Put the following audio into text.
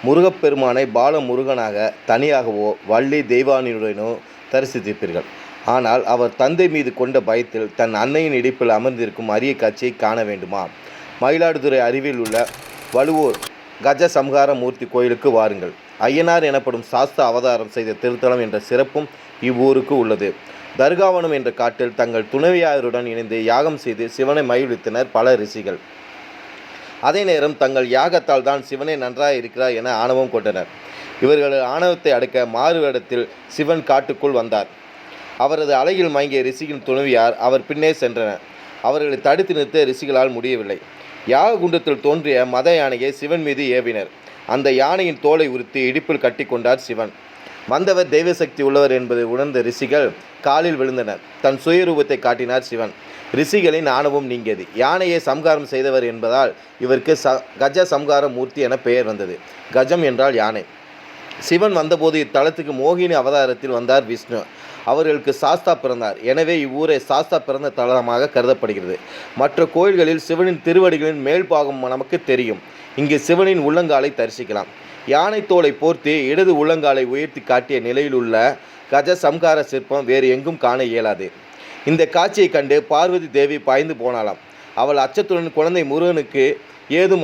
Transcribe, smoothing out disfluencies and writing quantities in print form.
முருகப்பெருமானை பாலமுருகனாக தனியாகவோ வள்ளி தெய்வானையுடனோ தரிசித்திருப்பீர்கள். ஆனால் அவர் தந்தை மீது கொண்ட பயத்தில் தன் அன்னையின் இடுப்பில் அமர்ந்திருக்கும் அரிய காட்சியை காண வேண்டுமா? மயிலாடுதுறை அருகில் உள்ள வழுவூர் கஜ சம்ஹார மூர்த்தி கோயிலுக்கு வாருங்கள். ஐயனார் எனப்படும் சாஸ்தா அவதாரம் செய்த திருத்தலம் என்ற சிறப்பும் இவ்வூருக்கு உள்ளது. தர்காவனம் என்ற காட்டில் தங்கள் துணைவியாருடன் இணைந்து யாகம் செய்து சிவனை மகிழ்வித்தனர் பல ரிஷிகள். அதே நேரம் தங்கள் யாகத்தால் தான் சிவனே நன்றாக இருக்கிறார் என ஆணவம் கொண்டனர். இவர்களது ஆணவத்தை அடக்க மாறு வேடத்தில் சிவன் காட்டுக்குள் வந்தார். அவரது அழகில் மயங்கிய ரிஷியின் துணைவியார் அவர் பின்னே சென்றனர். அவர்களை தடுத்து நிறுத்த ரிஷிகளால் முடியவில்லை. யாக குண்டத்தில் தோன்றிய மத யானையை சிவன் மீது ஏவினர். அந்த யானையின் தோலை உரித்து இடுப்பில் கட்டி கொண்டார் சிவன். வந்தவர் தெய்வசக்தி உள்ளவர் என்பதை உணர்ந்த ரிஷிகள் காலில் விழுந்தனர். தன் சுயரூபத்தை காட்டினார் சிவன். ரிஷிகளின் ஆணவம் நீங்கியது. யானையை சம்காரம் செய்தவர் என்பதால் இவருக்கு கஜ சம்கார மூர்த்தி என பெயர் வந்தது. கஜம் என்றால் யானை. சிவன் வந்தபோது இத்தலத்துக்கு மோகினி அவதாரத்தில் வந்தார் விஷ்ணு. அவர்களுக்கு சாஸ்தா பிறந்தார். எனவே இவ்வூரை சாஸ்தா பிறந்த தலமாக கருதப்படுகிறது. மற்ற கோயில்களில் சிவனின் திருவடிகளின் மேல் பாகம் நமக்கு தெரியும். இங்கு சிவனின் உள்ளங்காலை தரிசிக்கலாம். யானை தோலை போர்த்தி இடது உள்ளங்காலை உயர்த்தி காட்டிய நிலையில் உள்ள கஜ சம்கார சிற்பம் வேறு எங்கும் காண இயலாது. இந்த காட்சியை கண்டு பார்வதி தேவி பாய்ந்து போனாளாம். அவள் அச்சத்துடன் குழந்தை முருகனுக்கு ஏதும்